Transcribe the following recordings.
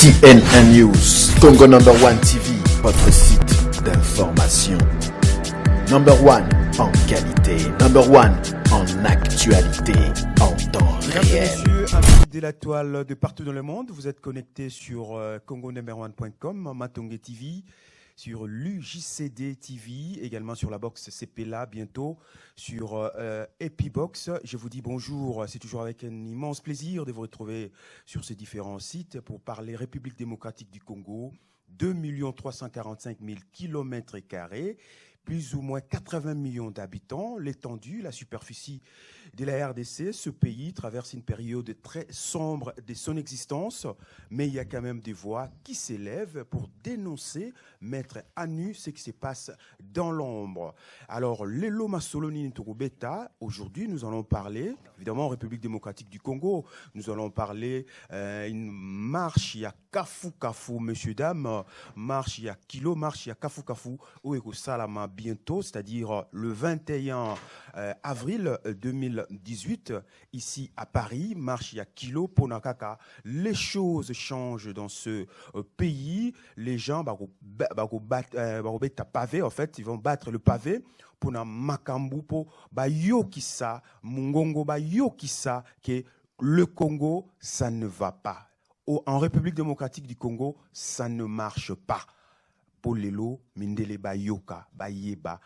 CNN News, Congo number one TV, votre site d'information. Number one en qualité, number one en actualité, en temps réel. Messieurs, amis de la toile de partout dans le monde, vous êtes connectés sur congonumber1.com, Matongue TV, sur l'UJCD TV, également sur la box CPLA, bientôt sur Epibox. Je vous dis bonjour, c'est toujours avec un immense plaisir de vous retrouver sur ces différents sites pour parler République démocratique du Congo, 2 345 000 km², plus ou moins 80 millions d'habitants, l'étendue, la superficie de la RDC. Ce pays traverse une période très sombre de son existence, mais il y a quand même des voix qui s'élèvent pour dénoncer, mettre à nu ce qui se passe dans l'ombre. Alors, Lelo Masoloni Ntorobeta, aujourd'hui, nous allons parler, évidemment, République démocratique du Congo, nous allons parler une marche, il y a Kafu, messieurs, dames, marche, il y a Kilo, marche, il y a Kafu, Oego Salama, bientôt, c'est-à-dire le 21 avril 2018, ici à Paris, marche, il y a Kilo, Ponakaka. Les choses changent dans ce pays. Les gens, pavé, en fait, ils vont battre le pavé pour na makambu, pour yokisa, mungongo, yokisa, que le Congo, ça ne va pas. En République démocratique du Congo, ça ne marche pas. Pour Lelo, Mindele Bayoka, Bayeba,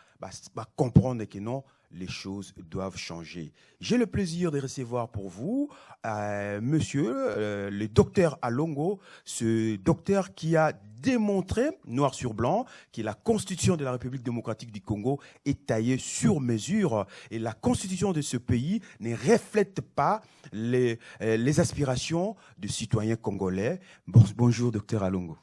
comprendre que non, les choses doivent changer. J'ai le plaisir de recevoir pour vous, monsieur, le docteur Alongo, ce docteur qui a démontré, noir sur blanc, que la constitution de la République démocratique du Congo est taillée sur mesure et la constitution de ce pays ne reflète pas les aspirations de citoyens congolais. Bonjour, docteur Alongo.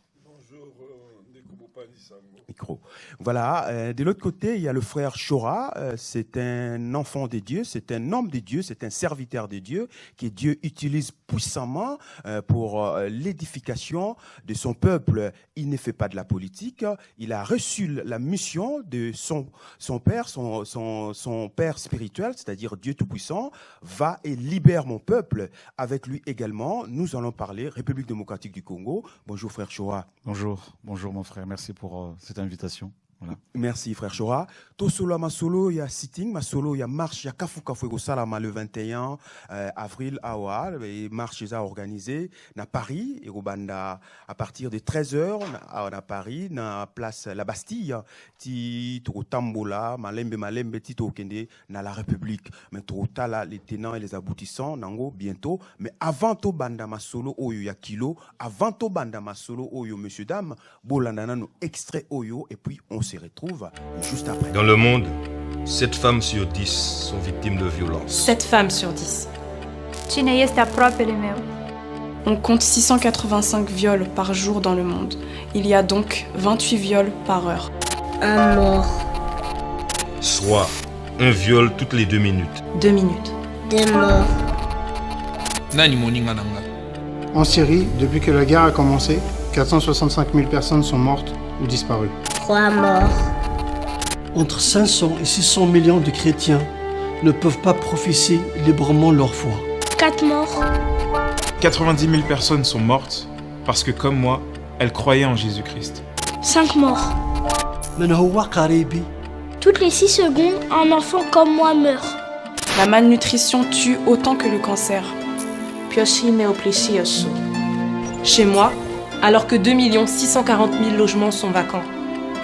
Micro. Voilà. De l'autre côté, il y a le frère Chora. C'est un enfant de Dieu, c'est un homme de Dieu, c'est un serviteur de Dieu que Dieu utilise puissamment pour l'édification de son peuple. Il ne fait pas de la politique. Il a reçu la mission de son père, son père spirituel, c'est-à-dire Dieu Tout-Puissant. Va et libère mon peuple. Avec lui également, nous allons parler République démocratique du Congo. Bonjour frère Chora. Bonjour mon frère. Merci pour cette invitation. Voilà. Merci frère Chora. Tosolo Masolo, il y a sitting, Masolo, il y a marche, il y a Kafu Salama le 21 avril à marche est organisée à Paris et Rwanda à partir de 13h à Paris na place la Bastille ti to tambola malembe ti to kende na la République mais to tala les tenants et les aboutissants nango bientôt mais avant to banda Masolo oyo ya Kilo avant to banda Masolo oyo monsieur dame bolanda nanu extrait oyo et puis on se retrouve juste après. Dans le monde, 7 femmes sur 10 sont victimes de violences. 7 femmes sur 10. Cine este aproapele meu? On compte 685 viols par jour dans le monde. Il y a donc 28 viols par heure. Un mort. Soit un viol toutes les 2 minutes. 2 minutes. 2 morts. En Syrie, depuis que la guerre a commencé, 465 000 personnes sont mortes ou disparues. 3 morts. Entre 500 et 600 millions de chrétiens ne peuvent pas professer librement leur foi. 4 morts. 90 000 personnes sont mortes parce que, comme moi, elles croyaient en Jésus-Christ. 5 morts. Toutes les 6 secondes, un enfant comme moi meurt. La malnutrition tue autant que le cancer. Chez moi, alors que 2 640 000 logements sont vacants,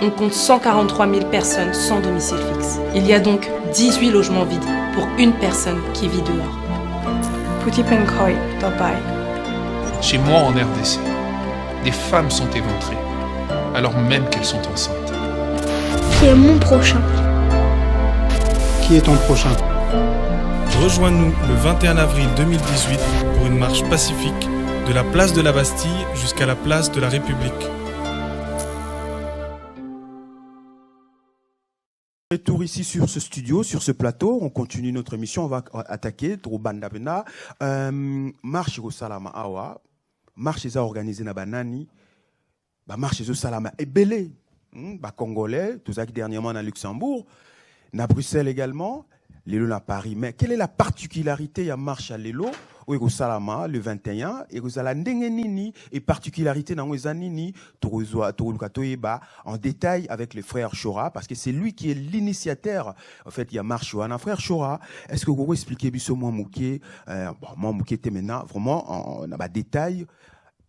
on compte 143 000 personnes sans domicile fixe. Il y a donc 18 logements vides pour une personne qui vit dehors. Chez moi en RDC, des femmes sont éventrées, alors même qu'elles sont enceintes. Qui est mon prochain? Qui est ton prochain? Rejoins-nous le 21 avril 2018 pour une marche pacifique de la place de la Bastille jusqu'à la place de la République. Retour ici sur ce studio, sur ce plateau, on continue notre émission, on va attaquer Bandabena, marche au Salama Awa, marche organisée na banani, marche au Salama Ebele, Congolais, tout ça qui dernièrement à Luxembourg, à Bruxelles également. Lelo à Paris. Mais quelle est la particularité à marche à Lelo? Ou au Salama, le 21, et vous allez nini et particularité dans les anini, en détail avec les frères Chora, parce que c'est lui qui est l'initiateur. En fait, il y a marche un frère Chora. Est-ce que vous pouvez expliquer, biso, moi, Mouké, moi, Mouké, maintenant, vraiment, on a des détails.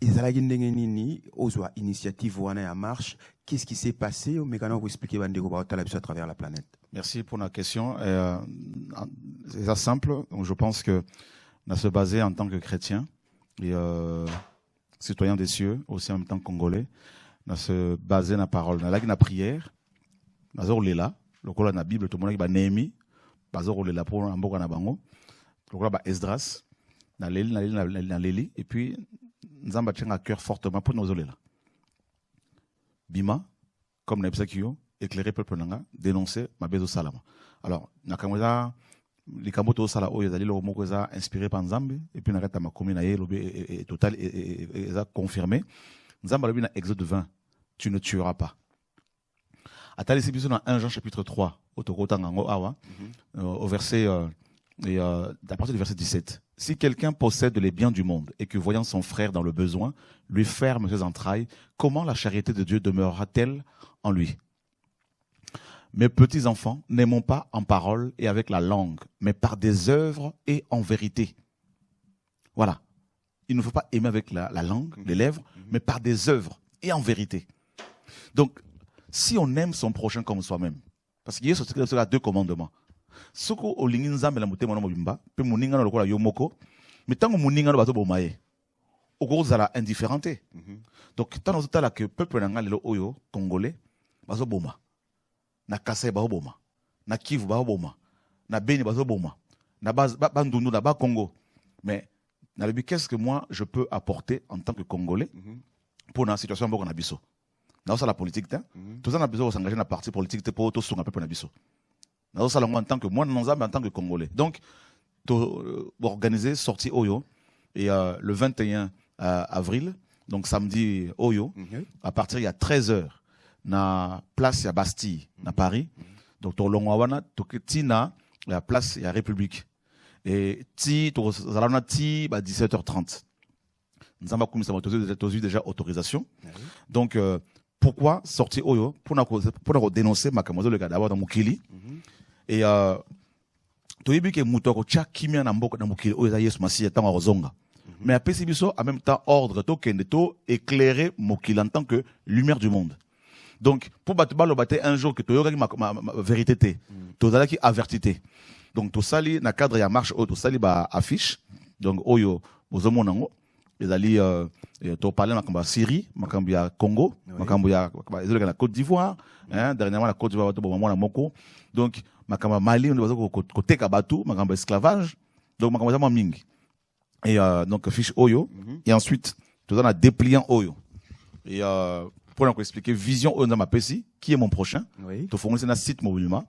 Ils allaient nini, aux initiative ou à marche. Qu'est-ce qui s'est passé? Mais quand vous expliquez, à travers la planète. Merci pour la question. C'est simple. Je pense que on a se basé en tant que chrétien et citoyen des cieux, aussi en même temps congolais, on a se basé dans la parole, dans la prière, dans la le col la Bible, tout le monde qui a Néhémie, bazor le la pour un bon anabango, le col Esdras, dans l'Élie, et puis nous avons battu un cœur fortement pour nous là. Bima, comme Nebsakio, éclairer peuple nanga, dénoncer ma bezo salama. Alors, nakamweza les kamboto sala oyo ezali lo moko eza inspiré par Nzambe et puis nakata makomi na ye lobi et total et eza confirmé. Nzambe lobi na Exode 20, tu ne tueras pas. Atali sibiso dans 1 Jean chapitre 3 otokota ngango awa au verset à partir du verset 17. Si quelqu'un possède les biens du monde et que voyant son frère dans le besoin lui ferme ses entrailles, comment la charité de Dieu demeurera-t-elle en lui? Mes petits enfants, n'aimons pas en parole et avec la langue, mais par des œuvres et en vérité. Voilà. Il ne faut pas aimer avec la langue, les lèvres, mais par des œuvres et en vérité. Donc, si on aime son prochain comme soi-même, parce qu'il y a deux commandements. Soko o linginza me la mutema no mobimba, pe muninga no lokola yomoko, mais tant que muninga no bazo bomaye, au gros zala indifférenté. Donc, tant que la que peuple nanga lelo oyo congolais bazo boma. Na Kasai bahoboma, na Kivu bahoboma, na Beni bahoboma, na Bandundu, na Bas Congo. Mais na le but, qu'est-ce que moi je peux apporter en tant que Congolais pour la situation où on a biso? Dans la politique, tout ça on a besoin de s'engager dans la partie politique pour tout ce qu'on a peu biso. Dans ça en tant que moi, en tant que Congolais. Donc, organiser sortie Oyo et le 21 avril, donc samedi Oyo, à partir il y a 13h. Na place ya Bastille na Paris donc to longwana to tina la place ya République et ti to zalana ti ba 17h30 nzamba kumisa motozi déjà autorisation donc pourquoi sortir oyo pour dénoncer makamozo le d'abord dans mukili et to yibike muto ko cha kimia na mboka na mukili oyo za Yesu Masiya tanga rozonga mais apesi biso en même temps ordre to kende to éclairer mukili en tant que lumière du monde. Donc, pour battre un jour que tu as ma vérité, tu as qui avertité. Donc, tu sali na cadre ya marche, tu sali ba affiche. Donc, oyo, bozomo nango. Les ali, tu parles de Syrie, makambia Congo, makambia la Côte d'Ivoire, dernièrement la Côte d'Ivoire, tu as la Moko. Donc, makamba Mali, on doit côté Kabatou, makamba esclavage. Donc, makamba mingi. Et donc, fiche oyo. Et ensuite, tu as un dépliant oyo. Et pour expliquer vision on ma pesi qui est mon prochain to fournir un site mobilement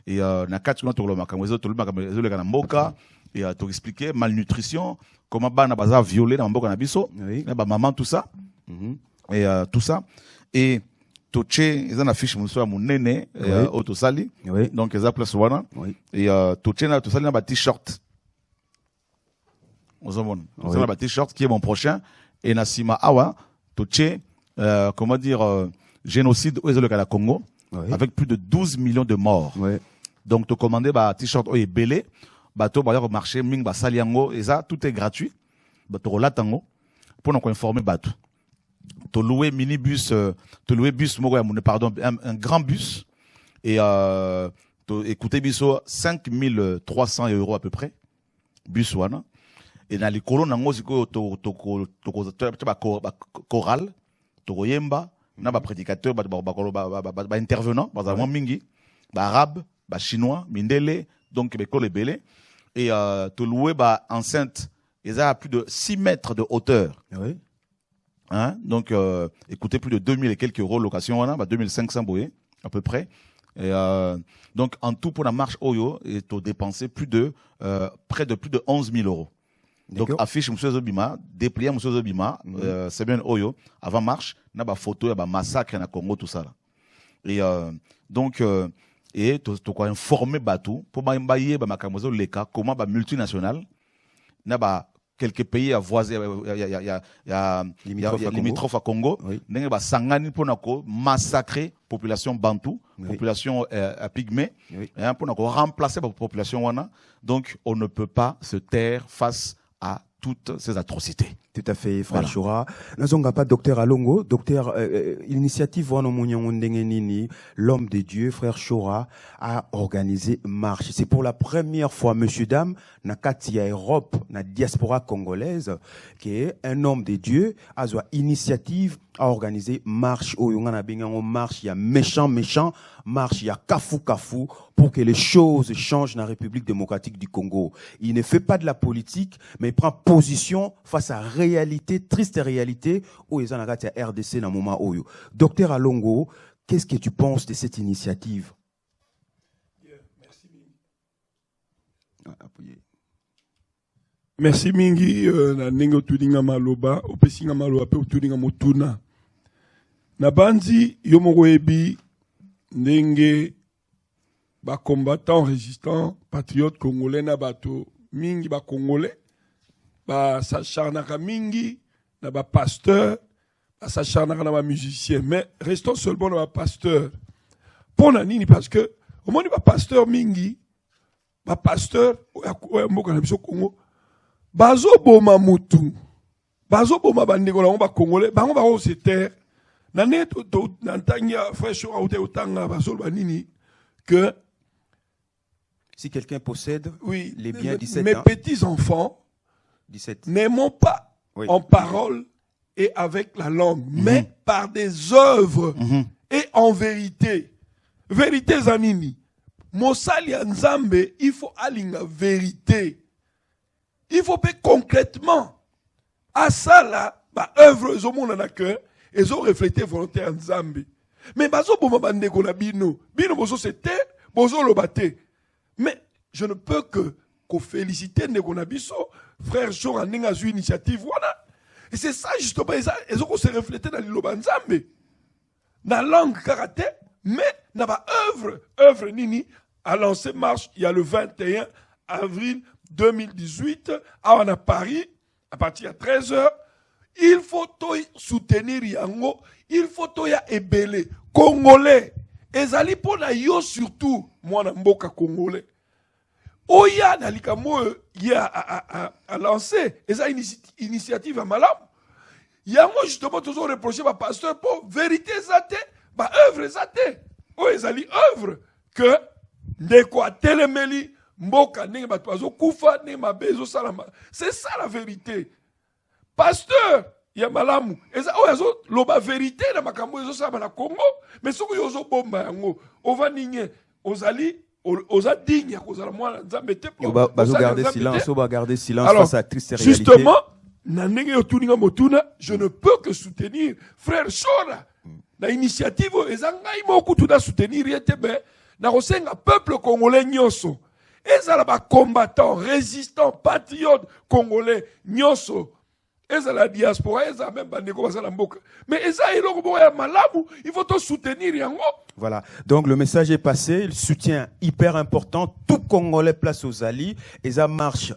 et na quatre to le makamwezo to le makamwezo le kana mboka et to expliquer malnutrition comment bana baza violer na mboka na biso ba maman tout ça et tout ça et to che ils en affiche mon soir mon nene auto sali donc ils place wana et to che na to sali na ba t-shirt on ba t-shirt qui est mon prochain et na sima awa to che comment dire, génocide au Congo, avec plus de 12 millions de morts. Donc, tu commandes un t-shirt et belé, tu vas au marché, tu saliango, et ça, tout est gratuit. Tu vas latango, pour nous informer, tu loué minibus, tu loué bus, pardon, un grand bus, et tu écouté biso 5300 € à peu près, bus wana, et dans les colonnes, tu choral, Togoyemba, na ba prédicateur, ba intervenant, ba mingi, ba arabe, ba chinois, mindele, donc l'école belé et to louer ba enceinte, ils a plus de 6 mètres de hauteur. Hein? Donc écoutez plus de 2000 et quelques euros location on a, 2500 boyé à peu près. Et donc en tout pour la marche Oyo, et to dépenser près de plus de 11 000 €. Donc affiche Monsieur Zobima, dépliant Monsieur Zobima, c'est bien Oyo, avant marche, na ba photo, ya ba massacre na Congo tout ça là. Et donc et to quoi informer batou pour ba mbaye ba makamozo leka comment ba multinational na ba quelques pays à voisins il y a limitrophes à Congo ndenge ba sangani pour nako massacrer population bantou population pygmée pour nako remplacer la population wana. Donc on ne peut pas se taire face à toutes ces atrocités. Tout à fait, frère Chora. Nazonga pas docteur Alongo, docteur initiative l'homme de Dieu, frère Chora, a organisé marche. C'est pour la première fois, monsieur, dame, na katia Europe, na diaspora congolaise, qui est un homme de Dieu, a une initiative à organiser marche. Oh, yongana bengango marche, il y a méchant, marche, il y a kafou, pour que les choses changent dans la République démocratique du Congo. Il ne fait pas de la politique, mais il prend position face à réalité, triste réalité, où ils ont la RDC dans le moment où. Docteur Alongo, qu'est-ce que tu penses de cette initiative? Merci mingi na ningo tudinga maloba opesinga maloba pe tudinga motuna na banzi yomoko ebi ndenge ba combattant résistant patriote congolais na bato mingi ba congolais ba sacharnaka mingi na ba pasteur ba sacharnaka na ba musicien, mais restons seulement na ba pasteur pona nini parce que au moins ba pasteur mingi ba pasteur o mboka na biso Congo bazo boma mutu bazo boma bandeko na ba congolais bango ba ko se terre na net na ntanya frère Chora ou tanga bazo ba nini que si quelqu'un possède les biens 17 mes petits enfants 17 n'aimons pas en parole et avec la langue mais par des œuvres et en vérité zanini mosali ya nzambe il faut alinga vérité. Il faut pas concrètement à ça là, bah œuvre zo mona na cœur et zo refléter volontaire nzambe. Mais bazo boma bande ko na bino bozo c'était bozo lobate. Mais je ne peux que féliciter ndeko na biso frère Chora ndinga zu initiative wana. Et c'est ça justement ils ont se refléter dans liloba nzambe. Na langue karaté mais na ba œuvre nini a lancé marche il y a le 21 avril 2018, à Paris, à partir de 13h, il faut soutenir Yango, il faut ébélé. Congolais, ezali pona yo surtout, moi na mboka congolais. Oya na likamo a lancé, eza initiative à malam. Yango justement toujours reproché par pasteur pour vérité zate, ba œuvre zate. O ezali œuvre que de quoi telemeli mboka nenge bato bazo kufa nenge mabezo salama. C'est ça la vérité. Pasteur ya malamu eza oyazo loba vérité na makambo ezo salama na Congo, mais soko yozo bomba yango ova ninge ozali oza digne ya kozala mwana nzambe te pour bazo garder silence, oba garder silence face à triste réalité. Justement na ndenge yo tuninga motuna, je ne peux que soutenir frère Chora na initiative eza ngai moko tuna soutenir yete be na kosenga peuple congolais nyonso. Ezala ba combattant, résistant, patriote congolais, nyonso. Ezala diaspora, ezala même bandeko basala mboka. Mais ezala iloko boya malamu, il faut te soutenir yango. Voilà. Donc le message est passé, le soutien hyper important, tout Congolais place aux alliés, et ça marche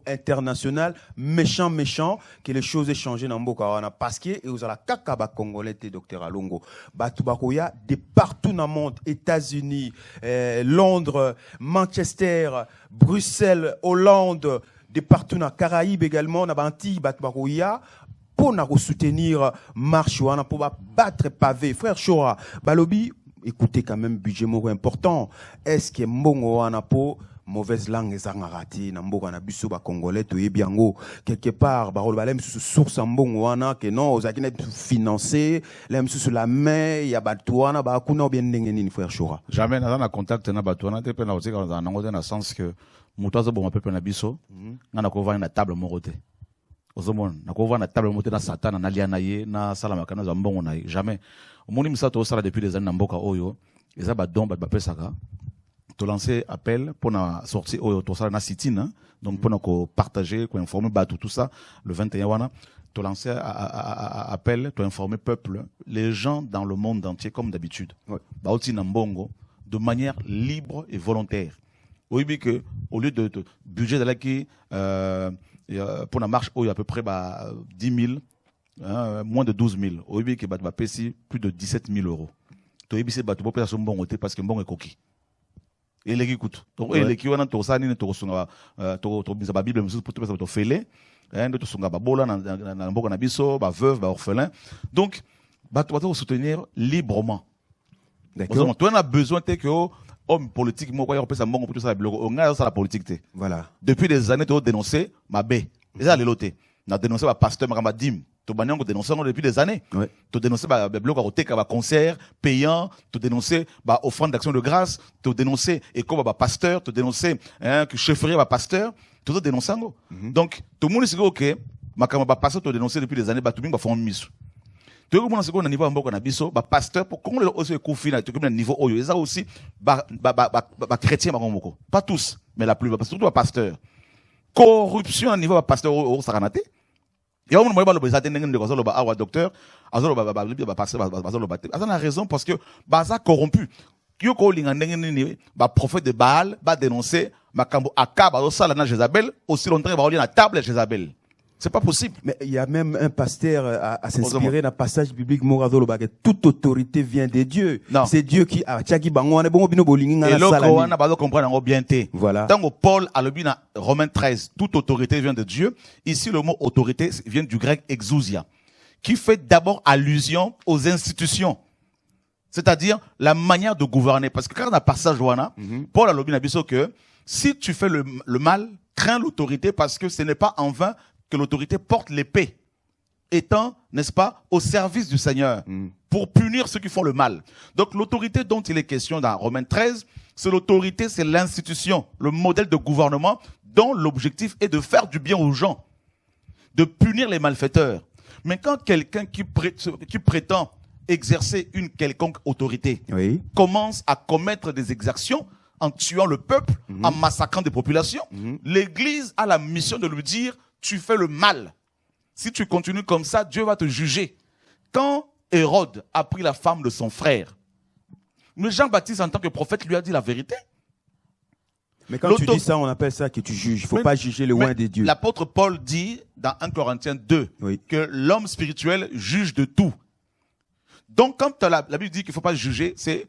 international, méchant, que les choses aient changé dans Mboka wana parce que et vous avez kaka ba Congolais te docteur Alongo. Batubakoya de partout dans le monde, États-Unis, Londres, Manchester, Bruxelles, Hollande, de partout dans Caraïbes également, na Antilles, Batubakoya pour soutenir marche wana pour battre pavé. Frère Chora, balobi écoutez quand même budget moko important. Est-ce que mbongo wana po mauvaise langue ezangarati na mboka na biso ba congolais to yebiango quelque part ba balem sous source mbongo wana que non aux akina financer lem sous la main ya batwana ba kuna bien ndenge nini frère Chora jamais na contact na batwana te pe na otika na ngo na sens que mutazo bo mapepe na biso na ko va na table morote ozomon na ko va na table morote na satana na liana ye na salama kana za mbongo na jamais omoni misato sala depuis des années na mboka oyo eza ba don ba pesaka to lancer appel pour na sortir au to ça na sitine donc pour na ko partager ko informer batou tout ça le 21 wana to lancer appel to informer peuple les gens dans le monde entier comme d'habitude ba oti na mbongo de manière libre et volontaire. Oui, que au lieu de budget de là qui pour la marche, il y a à peu près 10 000, moins de 12 000. Oui, que va payer plus de 17 000 euros. Tu sais, tu peux payer son bon côté parce que bon est coquille. Et les écoute. Donc, les qui ont un tour ça, ni tour songa, tour la Bible, mais pour tout ça, fêler, de songa babola, na mboka na biso, veuve, orphelin. Donc, tu vas soutenir librement. D'accord. Tu as besoin que homme politique, moi, on peut ça, pour tout ça, on a ça la politique. Voilà. Depuis des années, tu as dénoncé ma baie. Et ça, les lotés. On a dénoncé ma pasteur Maradim. Tu as dénoncé depuis des années. Tu as dénoncé le bloc à côté, concert payant. Tu as dénoncé offrande d'action de grâce. Tu as dénoncé école pasteur. Tu as dénoncé que chefferie pasteur. Tu as dénoncé. Donc, tout le monde dit que ma pasteur, tu as dénoncé depuis des années. Tout le monde va faire un mise. Tu as dit que niveau de biso, pasteur, pour qu'on aussi confine, tu as niveau oyo. Et ça aussi, chrétien, pas tous, mais la plupart, surtout pasteur. Corruption à niveau pasteur au Saranate. Il y a un moment où les attendants de Gazolo ba docteur, Azolo ba pasteur Bazolo ba. Ça a raison parce que baza corrompu. Yo ko linga ndenge ba prophète de Baal ba dénoncer makambo akaba do sala na Jézabel aussi longtemps ba na table Jézabel. C'est pas possible. Mais il y a même un pasteur à s'inspirer d'un passage biblique Morazolo ba que toute autorité vient de Dieu. C'est Dieu qui a tchaki bango ne bon bino bolingi na sala. Et l'autre on a pas comprendre bien té. Voilà. Tant que Paul a le but dans Romains 13, toute autorité vient de Dieu. Ici le mot autorité vient du grec exousia, qui fait d'abord allusion aux institutions. C'est-à-dire la manière de gouverner. Parce que quand on a passage Paul a le but dans que si tu fais le mal, crains l'autorité parce que ce n'est pas en vain que l'autorité porte l'épée, étant, n'est-ce pas, au service du Seigneur, pour punir ceux qui font le mal. Donc l'autorité dont il est question dans Romains 13, c'est l'autorité, c'est l'institution, le modèle de gouvernement dont l'objectif est de faire du bien aux gens, de punir les malfaiteurs. Mais quand quelqu'un qui prétend exercer une quelconque autorité commence à commettre des exactions, en tuant le peuple, en massacrant des populations, l'Église a la mission de lui dire tu fais le mal. Si tu continues comme ça, Dieu va te juger. Quand Hérode a pris la femme de son frère, mais Jean-Baptiste, en tant que prophète, lui a dit la vérité. Mais quand tu dis ça, on appelle ça que tu juges. Il ne faut pas juger le loin des dieux. L'apôtre Paul dit dans 1 Corinthiens 2 que l'homme spirituel juge de tout. Donc, quand la Bible dit qu'il ne faut pas juger, c'est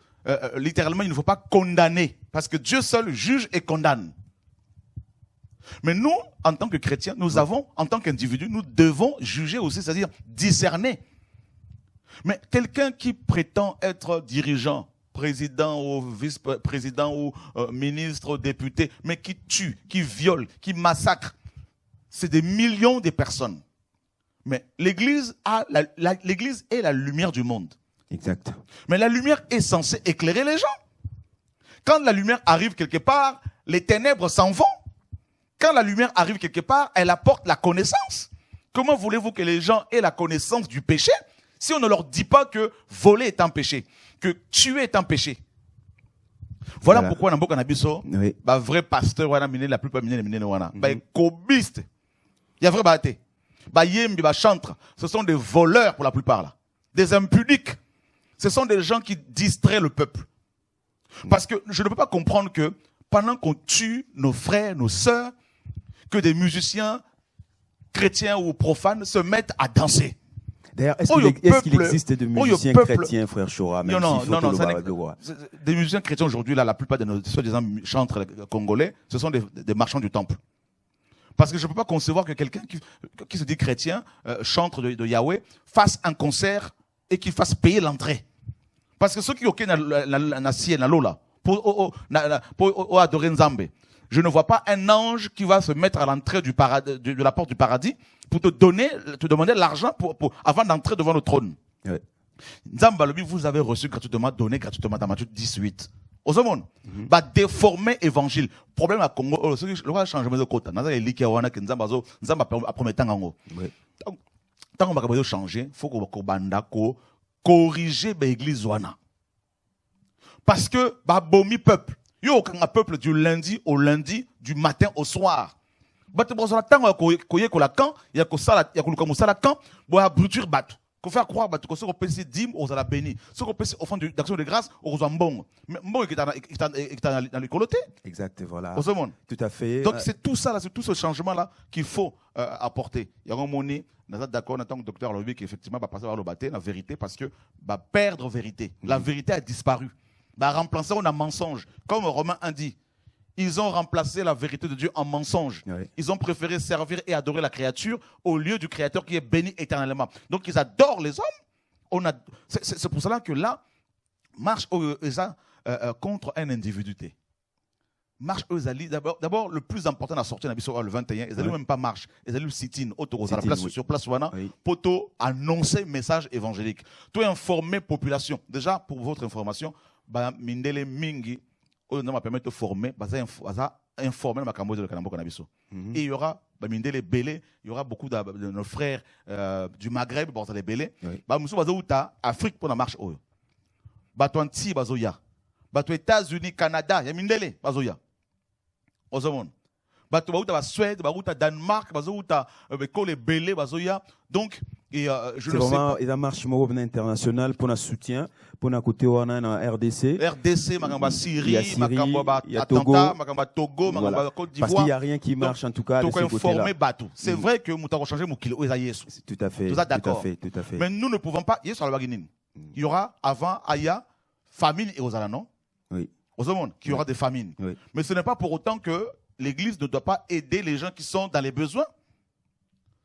littéralement, il ne faut pas condamner. Parce que Dieu seul juge et condamne. Mais nous, en tant que chrétiens, nous avons, en tant qu'individus, nous devons juger aussi, c'est-à-dire discerner. Mais quelqu'un qui prétend être dirigeant, président ou vice-président ou ministre ou député, mais qui tue, qui viole, qui massacre, c'est des millions de personnes. Mais l'Église l'Église est la lumière du monde. Exact. Mais la lumière est censée éclairer les gens. Quand la lumière arrive quelque part, les ténèbres s'en vont. Quand la lumière arrive quelque part, elle apporte la connaissance. Comment voulez-vous que les gens aient la connaissance du péché si on ne leur dit pas que voler est un péché, que tuer est un péché? Voilà pourquoi dans Boka Nabiso, vrai pasteur, la plupart des cobistes, il y a vrai bâté. Yembi, chantre, ce sont des voleurs pour la plupart là. Des impudiques. Ce sont des gens qui distraient le peuple. Parce que je ne peux pas comprendre que pendant qu'on tue nos frères, nos sœurs, que des musiciens chrétiens ou profanes se mettent à danser. D'ailleurs, est-ce qu'il existe des musiciens chrétiens, frère Chora? Non, des musiciens chrétiens aujourd'hui, là, la plupart de nos soi-disant chantres congolais, ce sont des marchands du temple. Parce que je ne peux pas concevoir que quelqu'un qui se dit chrétien, chantre de Yahweh, fasse un concert et qu'il fasse payer l'entrée. Parce que ceux qui ont na lola pour adorer Nzambe, je ne vois pas un ange qui va se mettre à l'entrée de la porte du paradis pour te demander l'argent avant d'entrer devant le trône. Nzambe, vous avez reçu gratuitement, donné gratuitement dans Matthieu 18. Aux hommes, déformer évangile. Problème à Congo, le roi change de côté. Dans les lits qui ont été Nzambe a promis tant en tant qu'on va changer, faut qu'on corriger l'église wana. Parce que bomi peuple, yo un peuple du lundi au lundi, du matin au soir. Tant qu'on a koye ko la camp, il y a ko sala, il y a ko musala camp, bo abrutir bat. Qu'on fait croire que ce qu'on peut dim aux à la béni, ce qu'on peut offrande d'action de grâce aux ambons. Mais bon qui est dans les colotés. Exact, voilà. Tout à fait. Donc c'est tout ça là, c'est tout ce changement là qu'il faut apporter. Il y a un moment nous sommes d'accord en tant que docteur Lobi qui effectivement va passer par le bâté la vérité parce que va perdre vérité. La vérité a disparu. Va remplacer on a mensonge. Comme Romains 1 dit. Ils ont remplacé la vérité de Dieu en mensonge. Oui. Ils ont préféré servir et adorer la créature au lieu du Créateur qui est béni éternellement. Donc ils adorent les hommes. C'est pour cela que là, marche contre un individu. Marche d'abord le plus important à sortir le 21, ils n'allaient même pas marche, ils allaient sit-in à la place sur place pour annoncer le message évangélique. Tout informer population. Déjà pour votre information, mindele mingi on va permettre de former, informer le Makambo de Kanambo Kanabiso. Et il y aura mindele belé, il y aura beaucoup de nos frères du Maghreb, les belé. Musu bazouta Afrique pour la marche oyo. Batouanti bazoya. Batou États-Unis, Canada, il y a mindele bazoya. Ozomon. Batou baouta Suède, baouta Danemark, bazoouta les belé bazoya. Donc je c'est vraiment la marche internationale pour un soutien pour un côté on a RDC, Makamba Syrie, Makamba Togo, Makamba Côte d'Ivoire. Parce qu'il n'y a rien qui marche en tout cas de ce côté-là. C'est vrai que nous avons changé mon kilo. Tout à fait. Tout à fait. Mais nous ne pouvons pas. Il y aura avant Aya famine et aux non. Oui. Aux hommes qu'il y aura des famines. Oui. Mais ce n'est pas pour autant que l'Église ne doit pas aider les gens qui sont dans les besoins.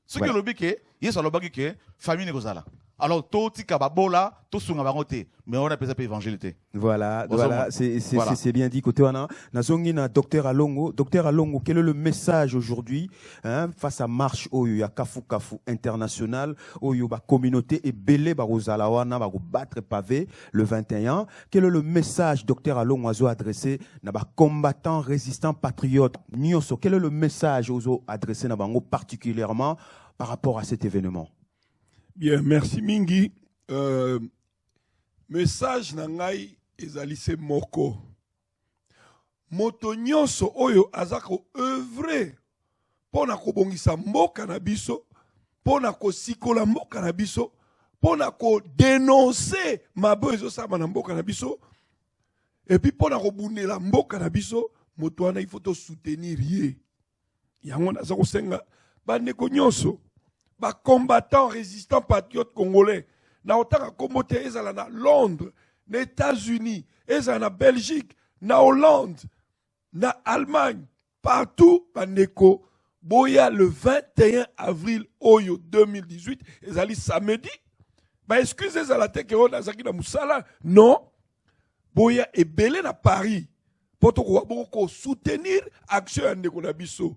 Ce que le bique, il y a sur le bague que famille n'est pas là. Alors tout tika babola, tout sunga baroté, mais on a pas évangélité. Voilà, c'est bien dit côté wana. Nazongi na docteur Alongo, quel est le message aujourd'hui face à marche oyo ya Kafu international oyo ba communauté et belé ba rozala wana ba battre pavé le 21. Quel est le message docteur Alongo azo adressé na ba combattants résistants patriotes nyoso? Quel est le message ozo adressé na bango particulièrement par rapport à cet événement? Bien, merci Mingi. Message nangai ezalise moko. Moto nyonso oyo azako œuvre pona kobongisa mboka na biso, pona kosikola mboka na biso, pona ko dénoncer mabe ezosama na mboka na biso, et puis pona kobundela mboka na biso, moto wana il faut to soutenir ye. Yango nazako senga bandeko nyonso. Ba combattants résistants patriotes congolais na otaka kombote ezala na Londres, na États-Unis, ezala na Belgique, na Hollande, na Allemagne, partout bandeko boya le 21 avril oyo 2018 ezali samedi. Ba excuse ezala te ke on azaki na musala, non. Boya ebele na Paris poto ko soutenir action ya ndeko na biso.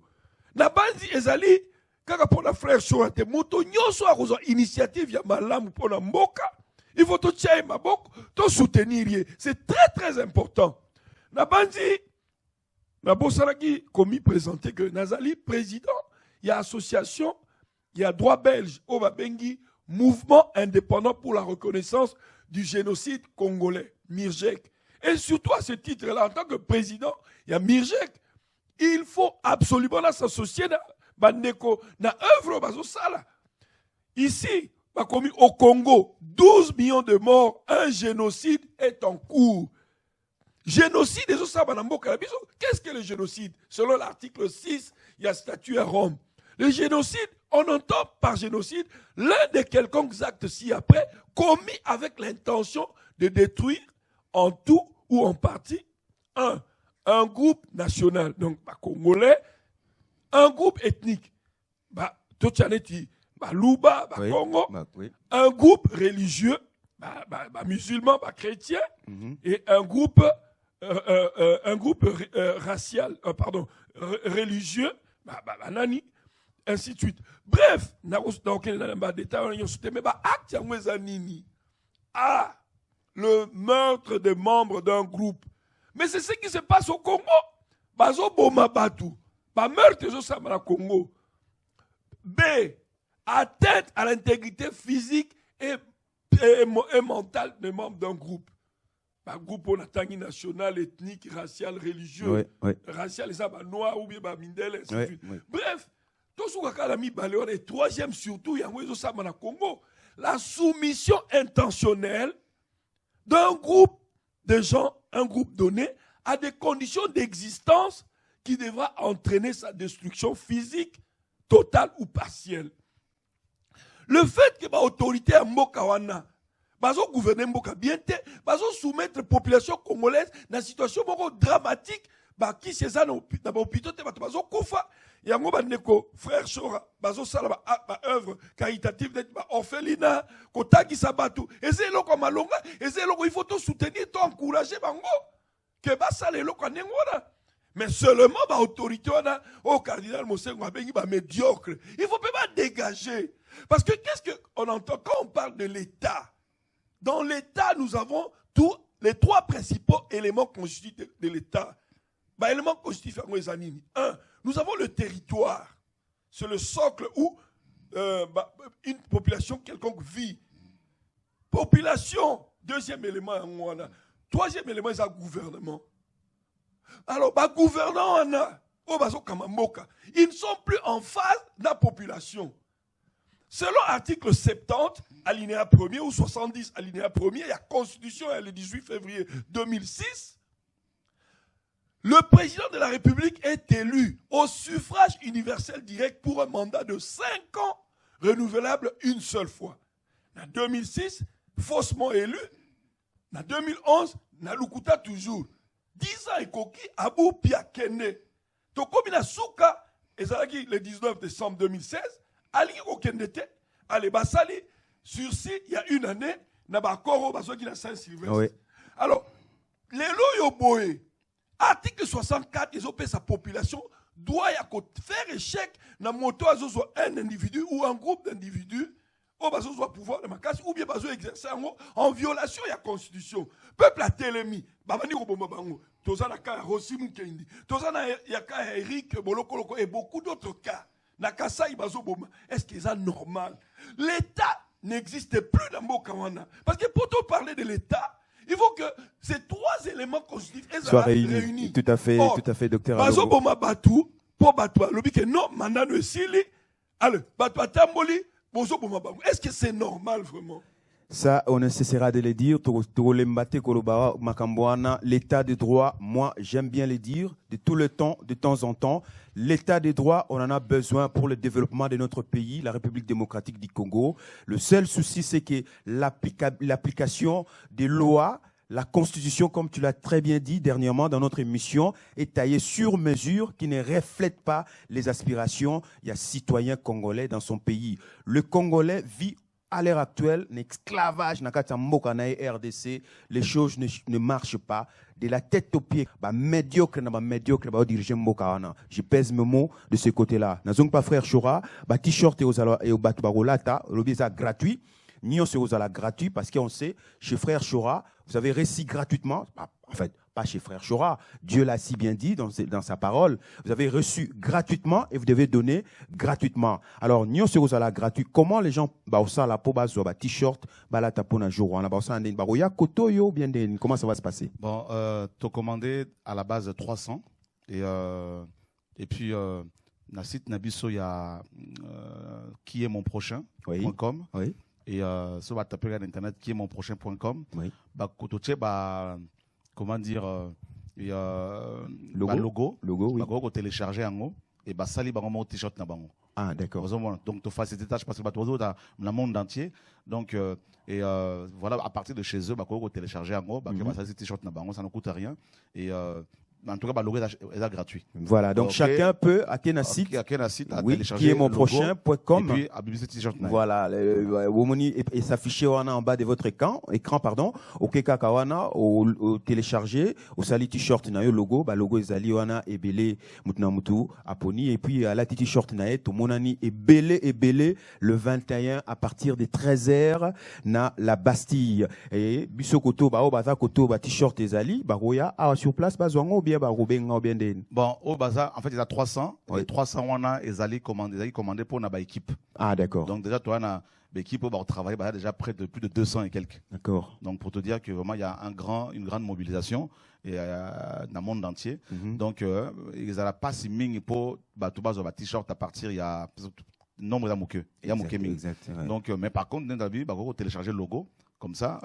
Na bandi ezali kaka pour la frère Chorate, moto nyoso a rezo initiative ya malamu pour la mboka, il faut to tchaye maboko, to soutenir. C'est très très important. Na bandi, na bosaraki commis présenté que Nazali président, il y a association, il y a droit belge, Ova Bengi, mouvement indépendant pour la reconnaissance du génocide congolais, Mirjek. Et surtout à ce titre-là, en tant que président, il y a Mirjek. Il faut absolument s'associer bandeko na œuvre bazo sala. Ici, commis au Congo, 12 millions de morts, un génocide est en cours. Génocide, qu'est-ce que le génocide? Selon l'article 6, il y a statut à Rome. Le génocide, on entend par génocide l'un des quelconques actes ci-après commis avec l'intention de détruire en tout ou en partie un groupe national, donc congolais, un groupe ethnique, Luba, Congo, un groupe religieux, musulman, chrétien, et un groupe racial, religieux, nani, ainsi de suite. Bref, le meurtre des membres d'un groupe. Mais c'est ce qui se passe au Congo. Bazo Boma Batu. Meurtre au Congo. B. Atteinte à l'intégrité physique et mentale des membres d'un groupe. Groupe on a tangi national, ethnique, racial, religieux. Oui. Racial, ça, noir ou bien mindel, ainsi de suite. Bref, Et troisième surtout, il y a un Congo. La soumission intentionnelle d'un groupe de gens, un groupe donné, à des conditions d'existence qui devra entraîner sa destruction physique, totale ou partielle. Le fait que l'autorité à Mokawana, bazo gouverner Mboka bien te, bazo soumettre la population congolaise dans une situation dramatique, qui c'est ça dans l'hôpital te bazo koufa, yango bandeko frère Chora, bazo sala œuvre caritative d'être orphelinat, kotaki sabatu, et c'est là comme malonga, et c'est là il faut tout soutenir, tout encourager bango, que ça les loko nengona. Mais seulement l'autorité au cardinal Mosengo abengi médiocre. Il faut pas dégager. Parce que qu'est-ce qu'on entend quand on parle de l'État? Dans l'État, nous avons tous les trois principaux éléments constitutifs de l'État. Éléments constitutifs, un, nous avons le territoire. C'est le socle où une population quelconque vit. Population, deuxième élément. Troisième élément, c'est le gouvernement. Alors, les gouvernants, ils ne sont plus en phase de la population. Selon l'article 70, alinéa 1er, ou 70, alinéa 1er, la Constitution le 18 février 2006, le président de la République est élu au suffrage universel direct pour un mandat de 5 ans, renouvelable une seule fois. En 2006, faussement élu. En 2011, Nalukuta toujours. 10 ans et coquille, Abou Piakene. Donc, comme il a souka, et ça le 19 décembre 2016, Ali Okendete, allez, Basali, sursis, il y a une année, Nabakoro, Basoki, la Saint-Sylvestre. Oui. Alors, les Loyoboé, article 64, ils ont payé sa population, doit faire échec dans moto un individu ou un groupe d'individus, au pouvoir de ma casse, ou bien exercer en violation de la Constitution. Peuple a télémi, Babani Robomo Bango, Tozana Ka Rossi Mukendi, Tozana Yaka Eric Bolokoloko et beaucoup d'autres cas. Est-ce que c'est normal? L'État n'existe plus dans Mokawana. Parce que pour tout parler de l'État, il faut que ces trois éléments constitutifs soient réunis. Tout à fait, docteur. Bazo Boma Batou, pour Batou, le but que non, maintenant le Sili, allez, Batou Tamboli, Bozo Boma Batou. Est-ce que c'est normal vraiment? Ça, on ne cessera de le dire. L'état de droit, moi, j'aime bien le dire, de tout le temps, de temps en temps. L'état de droit, on en a besoin pour le développement de notre pays, la République démocratique du Congo. Le seul souci, c'est que l'application des lois, la Constitution, comme tu l'as très bien dit dernièrement dans notre émission, est taillée sur mesure, qui ne reflète pas les aspirations. Il y a citoyens congolais dans son pays. Le Congolais vit à l'heure actuelle, l'esclavage dans la RDC, les choses ne marchent pas. De la tête aux pieds, médiocre, diriger Mbokawana. Je pèse mes mots de ce côté-là. N'azong pas frère Chora, t-shirt et au batbarolata, le gratuit. Ni on se aux gratuit parce qu'on sait, chez frère Chora, vous avez réussi gratuitement, en fait, pas chez frère Chora, Dieu l'a si bien dit dans sa parole, vous avez reçu gratuitement et vous devez donner gratuitement. Alors, ni on se aux gratuit, comment les gens, ça la po t-shirt, la tapona jour, comment ça va se passer? Bon, tu as commandé à la base 300 et puis, na site Nabiso, il y a qui est mon prochain.com. Oui. Et ça va taper sur internet qui est mon prochain.com. Oui. Comment dire, logo, oui. Télécharger en haut et ça li bango t-shirt na bango. Ah, d'accord. Donc tu fais cette tâche parce que dans le monde entier. Donc voilà, à partir de chez eux, télécharger en haut, ça t-shirt na bango, ça ne coûte rien et en tout cas, le logo est gratuit. Voilà, donc chacun peut, à quel site, qui est mon prochain.com. Et puis, à t-shirt. Voilà, et s'afficher en bas de votre écran, au Kekawana, au télécharger, au sali t-shirt, le logo, logo est zali, et belé, mutnamutu, aponi, et puis à la t-shirt, tout mon ani, et belé, le 21 à partir des 13h, na la Bastille. Et, biso koto, baza koto, t-shirt, et zali, roya, sur place, bazouango, bien bien Rubenga ou bien den. Bon, au bazar, en fait, il y a 300. Et 300, on a, ils allaient commander pour une équipe. Ah, d'accord. Donc, déjà, toi, on a l'équipe, on travaille, déjà près de plus de 200 et quelques. D'accord. Donc, pour te dire que vraiment, il y a une grande mobilisation et, dans le monde entier. Donc, ils n'allaient pas si ming pour, tout bas, t-shirt à partir, il y a, nombre de mouke. Il y a mouke ming. Donc, mais par contre, dans la vie, on télécharger le logo. Comme ça,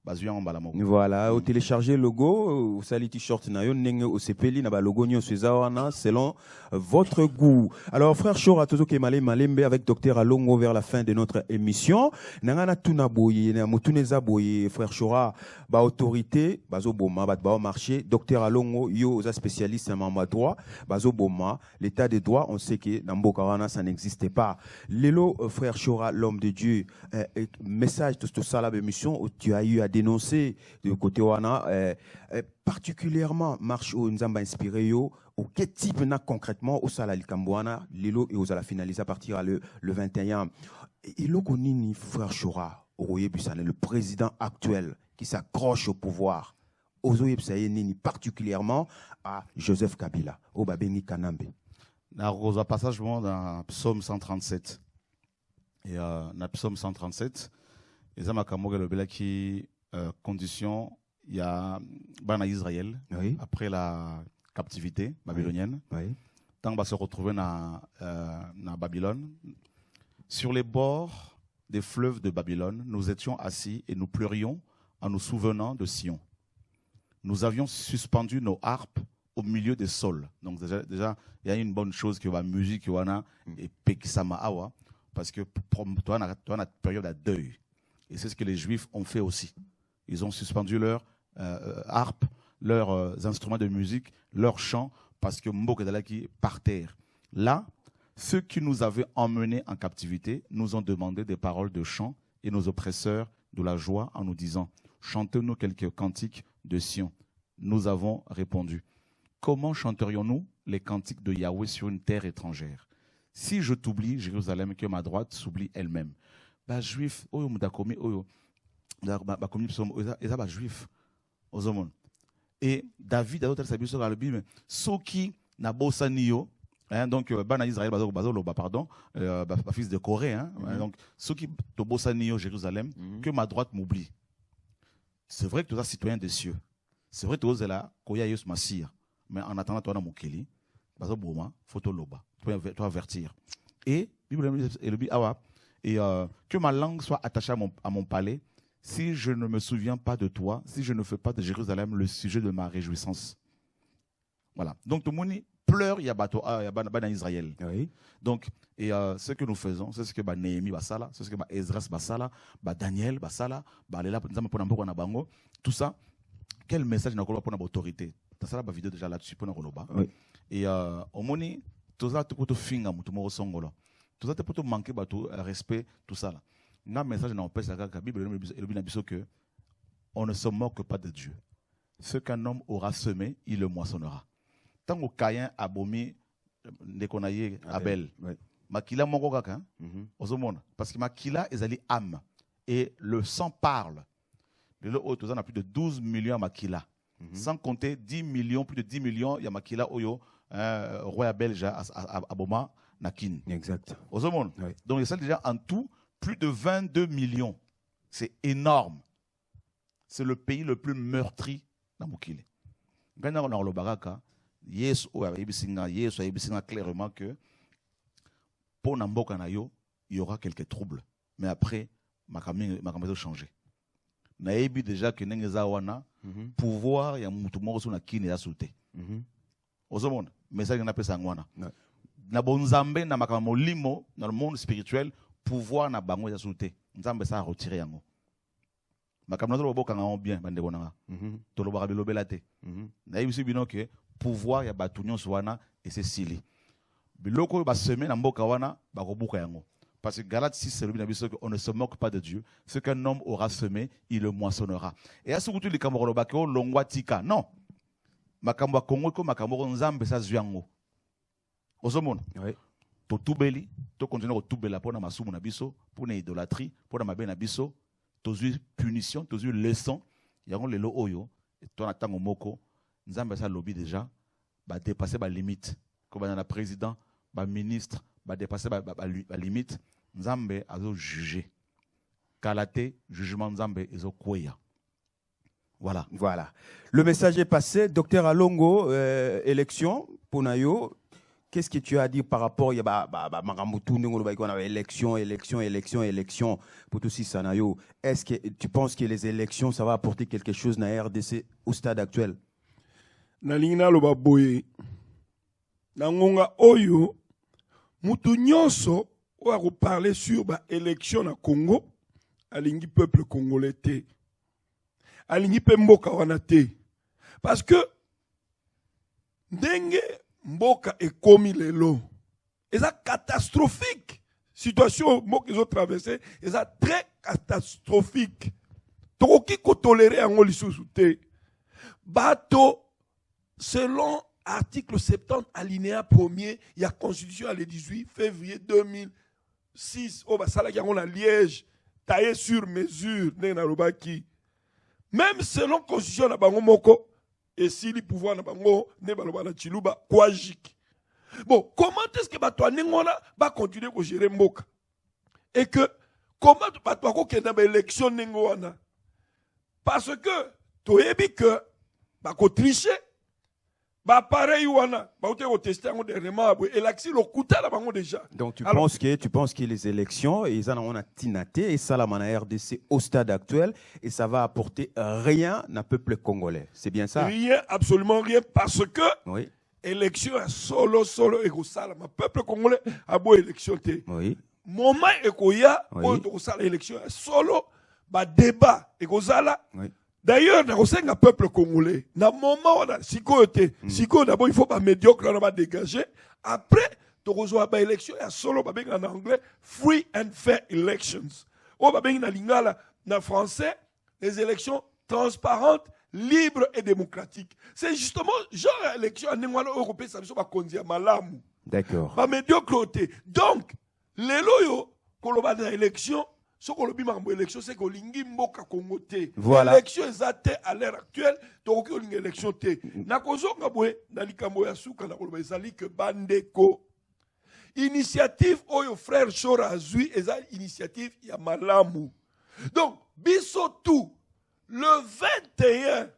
voilà, au télécharger le logo, au sali t-shirt na yo nenge au sepeli na ba logo nyo sezawana selon votre goût. Alors frère Chora tozo ke malembe avec docteur Alongo vers la fin de notre émission. Nangana tuna boye na motuneza boye frère Chora ba autorité bazo boma ba marché docteur Alongo yo za spécialiste en mamba droit bazo boma l'état des droits on sait que na mboka wana ça n'existait pas. Lelo frère Chora l'homme de Dieu message de ça la émission où tu as eu à dénoncer du côté wana particulièrement marche où nous avons inspiré yo ou quel type na concrètement au sala likamboana lelo et aux à la finaliser à partir le 21 et lo konini frère Chora Oye Busane le président actuel qui s'accroche au pouvoir Ozoye Busane nini particulièrement à Joseph Kabila au Babeni Kanambe na rosa passage dans psaume 137 et na psaume 137 et ça m'a camoré le bela qui condition il y a bana Israël après la captivité babylonienne tant on va se retrouver dans Babylone sur les bords des fleuves de Babylone nous étions assis et nous pleurions en nous souvenant de Sion. Nous avions suspendu nos harpes au milieu des sols. Donc déjà il y a une bonne chose que la musique wana et pekisama awa parce que toi on a une période à deuil. Et c'est ce que les Juifs ont fait aussi. Ils ont suspendu leurs harpes, leurs instruments de musique, leurs chants, parce que Mbokedalaki par terre. Là, ceux qui nous avaient emmenés en captivité nous ont demandé des paroles de chant et nos oppresseurs de la joie en nous disant « Chantez-nous quelques cantiques de Sion ». Nous avons répondu « Comment chanterions-nous les cantiques de Yahweh sur une terre étrangère ? Si je t'oublie, Jérusalem, que ma droite s'oublie elle-même. » Ba juif oyo mudakomi oyo ba komi psom eza ba juif ozomon et David a d'autres sabiso dans le Bible soki na bosani yo donc bana Israël bazo loba pardon fils de Corée donc soki to bosani yo Jérusalem que ma droite m'oublie. C'est vrai que tu es citoyen des cieux, c'est vrai que tu es là koya yos masir, mais en attendant toi na mokeli bazo boma photo loba toi avertir et Bible et le Bible awa et que ma langue soit attachée à mon palais, si je ne me souviens pas de toi, si je ne fais pas de Jérusalem le sujet de ma réjouissance. Voilà. Donc tout le monde pleure, il y a dans Israël. Oui. Donc, et ce que nous faisons, c'est ce que Néhémie Basala, c'est ce que Esdras Basala, Daniel Basala, tout ça, quel message n'a-t-il pour l'autorité? Dans ça, la vidéo déjà là-dessus pour nous. Et au moment tout ça, tout le finga, tout le monde tout ça, pour manquer de respect, tout ça. Là, le message n'a pas la Bible que on ne se moque pas de Dieu. Ce qu'un homme aura semé, il le moissonnera. Tant que Caïn a bomi, Nekonaye, Abel, Makila Mongokaka, parce que Makila est allé âme et le sang parle. Le autre, on a plus de 12 millions Makila. Sans compter 10 millions, plus de 10 millions, il y a Makila Oyo, roi belge à Boma. Nakin. Exact. Aux hommes. Oui. Donc, il y a déjà en tout plus de 22 millions. C'est énorme. C'est le pays le plus meurtri dans Mokile. Quand on a le baraka, yes, clairement que pour Namboka Nayo, il y aura quelques troubles. Mais après, ma caméra va changer. Naïbi déjà que Nengeza Wana, pouvoir, il y a un sur la Kine et la sauté. Aux hommes. Mais ça, il y a un peu ça. Na bonzambe na makambo limo dans le monde spirituel pouvoir na bango ya sauté nzambe ça retirer yango makambo na boka nga bien bande bonanga to lo ba belobela te na yebisi bino ke pouvoir ya batunyo swana et c'est sili biloko ba semer na mboka wana ba kobuka yango parce que Galates 6 c'est le bien biso on ne se moque pas de Dieu, ce qu'un homme aura semé il le moissonnera. Et à ce que tu les kamoro ba ko longwa tika non makambo kongo ko makambo nzambe ça zyango Ozomon, to tubeli, to continuer au tubela pour na masumu na biso, pour na idolâtrie, pour na mabe na biso, to zu punition, to zu leçon, yango lelo oyo, to na tango moko, nzambe ça lobby déjà ba dépasser ba limite ko ba na président ba ministre ba dépasser ba limite nzambe azo juger kalaté jugement nzambe ezo koya. Voilà. Voilà. Le message est passé. Docteur Alongo, élection, Ponayo, qu'est-ce que tu as à dire par rapport à Maramoutou, élection, pour tout Sanayo. Est-ce que tu penses que les élections, ça va apporter quelque chose dans la RDC au stade actuel? Nalingina loba boye. Nangonga oyo, mutu nyonso, ou a reparler sur l'élection na Congo, alingi peuple congolais te. Alingi pe mboka wana te. Parce que ndenge mboka ekomi lelo, eza catastrophique. Situation mboka ils ont traversé, eza très catastrophique. Tokoki ko tolérer yango lisusu te. Bato selon article 70 alinéa 1er, il y a constitution le 18 février 2006 au basala yango na Liège, taillé sur mesure ndenge na lobaki. Même selon la constitution de Bango Moko, et si le pouvoir de Bango ne baloba na Chiluba, kwajik. Bon, comment est-ce que Bato Nengona va continuer à gérer Mboka? Et que, comment Bato Ako Kena ba élection Nengona? Parce que, tu as dit que, Bako tricher, bah pareil wana bah on tester en dernièrement et l'accès le coûta là bango déjà. Donc tu penses que les élections ils en ont tinaté et ça la mana RDC au stade actuel et ça va apporter rien à peuple congolais. C'est bien ça? Rien, absolument rien parce que oui. Élection solo et go sala ma peuple congolais a beau élection té. Oui. Moment ekoya oui. Go sala élection solo ba débat et go sala. Oui. D'ailleurs, dans le peuple congolais, dans le moment où on a il faut pas médiocre, on va dégager. Après, tu reçois une élection, il y a solo en anglais, free and fair elections. On va bien en français, les élections transparentes, libres et démocratiques. C'est justement genre élection en européen, ça va conduire malamu. D'accord. Pas médiocre. Donc, les loyaux, quand on va dans l'élection, ce qu'on a dit l'élection, c'est que l'ingé mboka Congo te. Voilà. L'élection est à l'heure actuelle, donc on a élection te. Na kozo ngabwe na likambo ya suka na koloba ezali que bandeko. Initiative oyo frère Chora azui eza initiative ya malamu. Donc biso tout le 21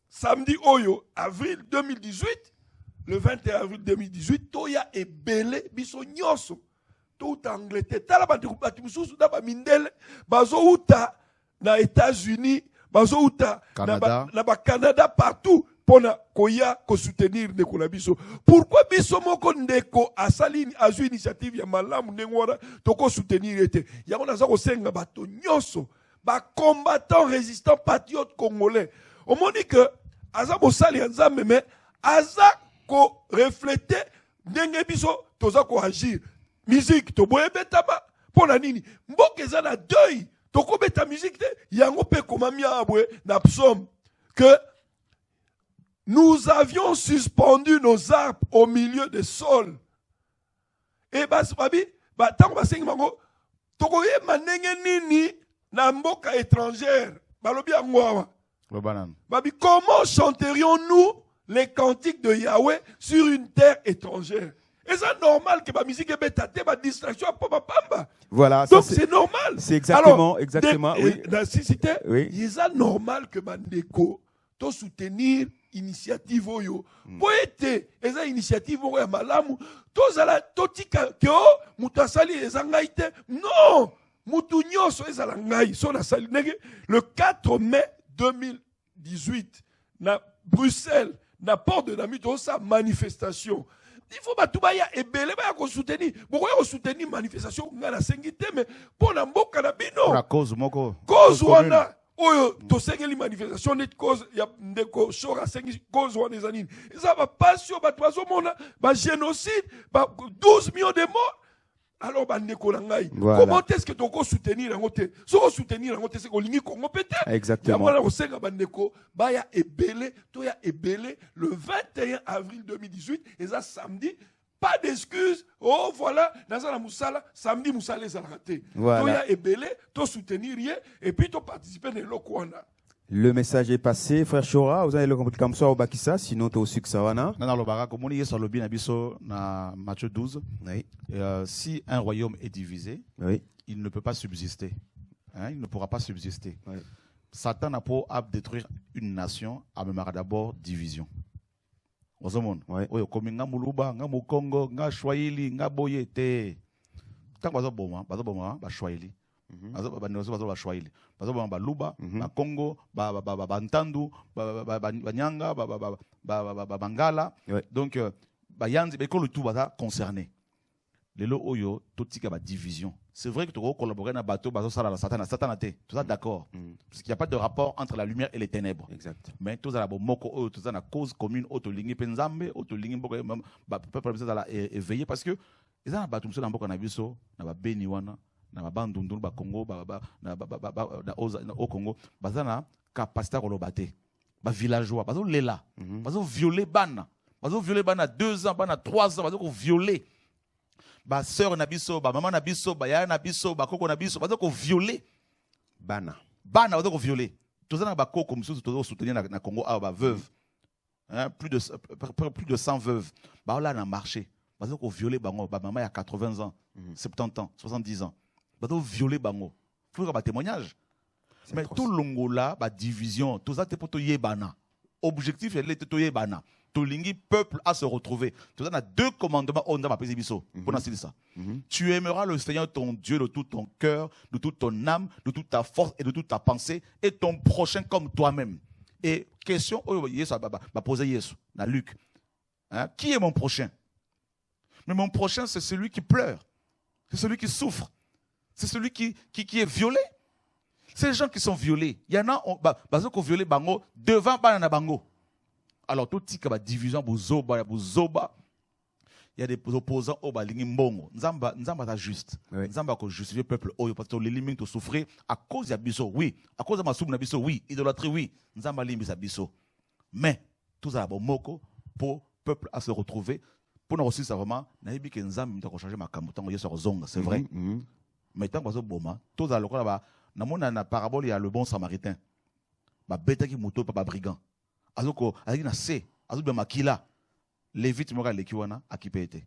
samedi oyo avril 2018, le 21 avril 2018, toya ebele biso nyonso. Tout Angleterre, tala batu mususu na ba mindele, bazo uta na États-Unis, bazo uta na ba Canada partout pona koya ko soutenir ndeko na biso. Pourquoi biso moko ndeko asali azu initiative ya malamu ndengora toko soutenir ete. Yango naza ko senga bato nyonso, ba combattants résistants patriotes congolais. On m'a dit que aza bosali nzambe mais aza ko refléter ndenge biso toza ko agir. Musique, to boye betaba, pona nini, mboke za na deuil, to ko beta musique te, yango pe komamia abwe, na psaume, que nous avions suspendu nos arbres au milieu des sols. Et bas babi, tango basengi mango, to ko ye manenge nini, na mboka étrangère, balobi angwawa. Babi, comment chanterions-nous les cantiques de Yahweh sur une terre étrangère? Et c'est normal que ma musique est bête, ma distraction à pamba. Voilà. Donc c'est normal. C'est exactement, oui. Dans cité, oui. Il est normal que Bandeko to soutenir initiative oyo. Poete, eza initiative oyo malamu. To zala totika kyo mutasali ezangaite. Non, mutu nyoso ezala ngai. So na sali nege le 4 mai 2018 na Bruxelles, na Port de Namur, to sa manifestation. Il faut que tu aies soutenir. Pourquoi tu soutenir manifestation ngana sengite mais pour na mboka na bino. Pour la cause moko. Cause wana oyo to sengeli manifestation net cause ya ndeko Chora sengi cause wana ezanini. Ça va passion ba toazo mona ba génocide ba 12 millions de morts. Alors bandeko ngai. Comment est-ce que tu peux soutenir en côté? Si tu soutenir en côté c'est que lingi Congo pété. Exactement. Ya mona senga bandeko ba ya ebele to ya ebele le 21 avril 2018 et ça samedi pas d'excuses. Oh voilà, dans la musala samedi musala les raté. Voilà. To ya ebele to soutenir et puis to participer dans l'okwana. Le message est passé. Frère Chora, vous avez le compris comme ça au Bakissa, sinon tu as aussi que ça va, non? Non, le barak, comme on y est sur le bien abisso, dans Matthieu 12, oui. Si un royaume est divisé, oui. il ne peut pas subsister. Hein, il ne pourra pas subsister. Oui. Satan n'a pas à détruire une nation, à même d'abord division. Ozomon, oui, comme nga muluba, nga mukongo, nga Swahili, nga boyete. Tant que ba Swahili. Ba Swahili. Ba luba, ba Congo, ba ntandu, ba nyanga, ba bangala. Donc ba yanzi, ba le tout ba concerné. Lelo oyo totika ba division. C'est vrai que tu dois collaborer dans bateau, bateau ça la Satan, tout ça d'accord. Parce qu'il n'y a pas de rapport entre la lumière et les ténèbres. Exact. Mais tout ça la moko, tout ça la cause commune, auto lingi penzambe, auto lingi mboko, peuple ça la éveiller parce que ils ont battu dans mboko na biso, na ba beniwana, na ba bandundu ba Congo, au Congo, bazana capacité ko lobaté. Ba villageois, bazo lela, bazo violer bana, 2 ans, bana 3 ans, bazo ko violer. Ba sœur na biso, ba maman na biso, ba yaya na biso, ba koko na biso, bazo ko violer bana bazo ko violer. Tout ça na ba koko mususu to soutenir na Congo ba veuve. Hein, plus de 100 veuves. Ba là na marché, bazo ko violer bango, ba maman a 80 ans, 70 ans, 70 ans. Bazo violer bango. Faut ba témoignage. Mais tout longola ba division, tout ça te pour to yebana. Objectif elle était to yebana. Tolingi peuple à se retrouver. Tu as 2 commandements on va appeler biso pour dire ça. Tu aimeras le Seigneur ton Dieu de tout ton cœur, de toute ton âme, de toute ta force et de toute ta pensée et ton prochain comme toi-même. Et question va poser Jésus dans Luc. Hein? Qui est mon prochain? Mais mon prochain c'est celui qui pleure. C'est celui qui souffre. C'est celui qui est violé. C'est les gens qui sont violés. Il y en a qui ont violé bango devant banana bango. Alors, tout ce qui est division, il y a des opposants au balingi mbongo. Nzamba est juste. Nzamba a justifié le peuple. Parce que l'élimine de souffrir à cause de biso, oui. À cause de ma soum biso, oui. Idolâtrie, oui. Nzamba limbi sa biso. Mais, tout ça, moko, pour le peuple à se retrouver. Pour nous aussi, ça vraiment, naïbi que Nzamba a changé ma kamutango, il y a sur zonga, c'est vrai. Mais tant que ça, boma, tout ça, dans la parabole, il y a le bon samaritain. Bêta qui moto, pas brigand. Azoko azina se azuba makila levite moka lekiwana akipete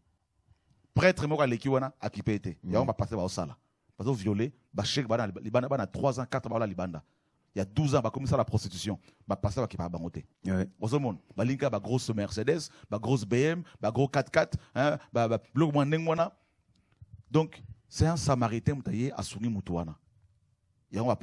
prêtre moka lekiwana akipete ya on va passer ba sala bazo violer ba chek bana libanda bana 3 ans 4 ans ba libanda il y a 12 ans ba commis ça la prostitution ba passer ba kipa bangote ozomon ba linka ba grosse Mercedes ba grosse BM ba gros 4x4 hein ba blog mo ndengwana. Donc c'est un samaritain mutaye asuni mutuana. Et on va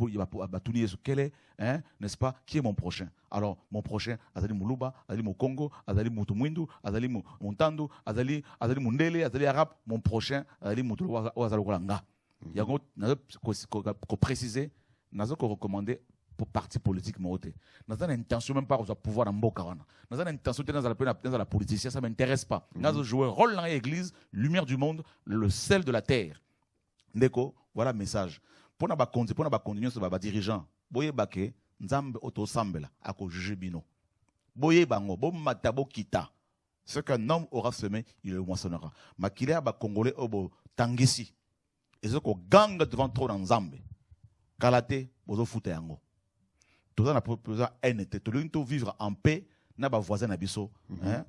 tourner sur quel est, hein, n'est-ce pas, qui est mon prochain. Alors, mon prochain, Azali Muluba, Azali Mokongo, Azali Mutumwindu, Azali Muntandu, Azali Mundele, Azali Arabe, mon prochain, Azali Mutulu, Azali Kolanga. Il y a qu'on préciser, nous avons recommandé pour parti politique, nous avons l'intention même pas de pouvoir dans Bokarana. Nous avons l'intention dans la politique, ça ne m'intéresse pas. Nous avons joué un rôle dans l'église, lumière du monde, le sel de la terre. Ndeko, voilà le message. Pour na continuer sur les dirigeants, boye bake nzambe auto sambela ako juger bino. Boye bango bo matabo kita. Ce qu'un homme aura semé, il le moissonnera. Makile ba congolais obo tangisi. Et ce ko ganga devant trop dans nzambe. Kalate bozo futa yango. Tout ça na besoin NT, tout le monde vivre en paix na ba voisin na biso, hein,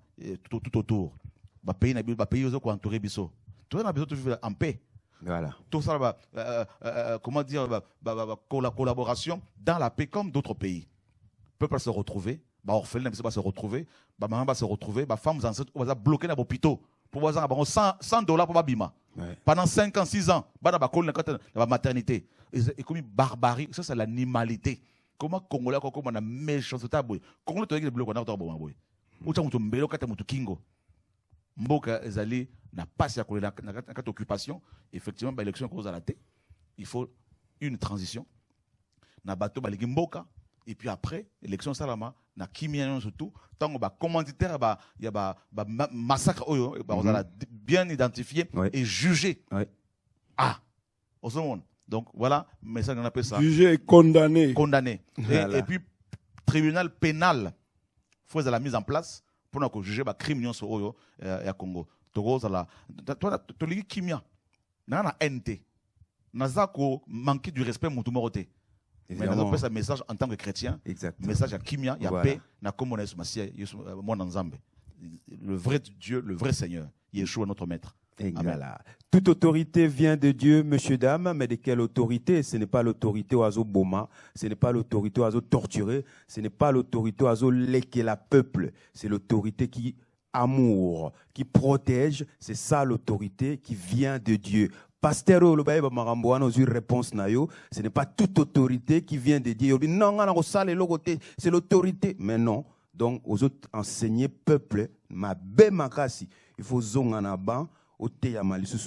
tout autour. Ba pays na biso, ba pays ozo ko entourer biso. Tout ça na besoin de vivre en paix. Voilà. Tout ça, comment dire, la collaboration dans la paix comme d'autres pays. Le peuple va se retrouver, orphelin va se retrouver, maman va se retrouver, femmes enceintes va bloquer dans l'hôpital pour avoir $100 pour Bima. Pendant 5 ans, 6 ans, dans la maternité. Et comme barbarie, ça c'est l'animalité. Comment Congolais, comment on a méchance, Congolais, tu as dit que le bloc on a un bon boy. Ou tu as un mbelo, tu as un kingo. Mboka ezali n'a pas si à cette occupation, effectivement, l'élection cause à la tête. Il faut une transition. Na bateau baligi mboka et puis après élection salama na kimia surtout tant on va commanditaire il y a massacre oyo on a bien identifié et jugé. Ah, au monde. Donc voilà, mais ça on appelle ça jugé, condamné. Et puis tribunal pénal faut la mise en place pour nous juger les crimes sur Oyo et à Congo. Toi, tu lis Kimia. Nana NT. Nazako manquer du respect Moutoumorote. Mais nous avons un message en tant que chrétien. Exactement. Message à Kimia, il y a paix, na komo na Yesu Masia, Yesu mon Nzambe. Le vrai Dieu, le vrai Seigneur, Yeshua notre maître. Amen. Voilà. Toute autorité vient de Dieu, monsieur, dame, mais de quelle autorité? Ce n'est pas l'autorité oiseau boma, ce n'est pas l'autorité oiseau torturé, ce n'est pas l'autorité oiseau léqué la peuple, c'est l'autorité qui amour, qui protège, c'est ça l'autorité qui vient de Dieu. Pasteur réponse ce n'est pas toute autorité qui vient de Dieu. Non, c'est l'autorité. Mais non. Donc, aux autres enseigner peuple, ma makasi, il faut zonganaban,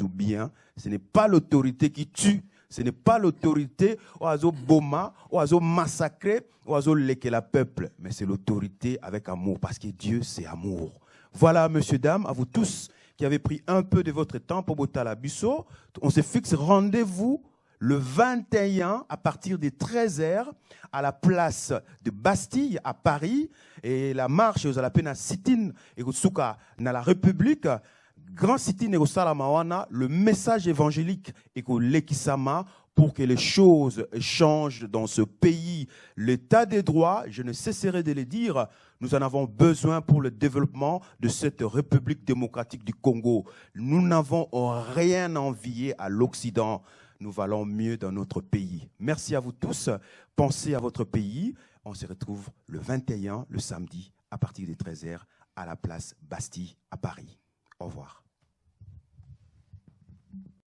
bien. Ce n'est pas l'autorité qui tue. Ce n'est pas l'autorité oiseau boma, oiseau massacré, oiseau léqué la peuple. Mais c'est l'autorité avec amour. Parce que Dieu, c'est amour. Voilà, monsieur, dame, à vous tous qui avez pris un peu de votre temps pour Botala Busso. On se fixe rendez-vous le 21 à partir des 13h à la place de Bastille à Paris. Et la marche, vous allez peine à Sitin et Souka dans la République. Grand Sitin et Salamawana, le message évangélique et l'Ekisama pour que les choses changent dans ce pays. L'état des droits, je ne cesserai de le dire, nous en avons besoin pour le développement de cette République démocratique du Congo. Nous n'avons rien à envier à l'Occident. Nous valons mieux dans notre pays. Merci à vous tous. Pensez à votre pays. On se retrouve le 21, le samedi, à partir des 13h, à la place Bastille, à Paris. Au revoir.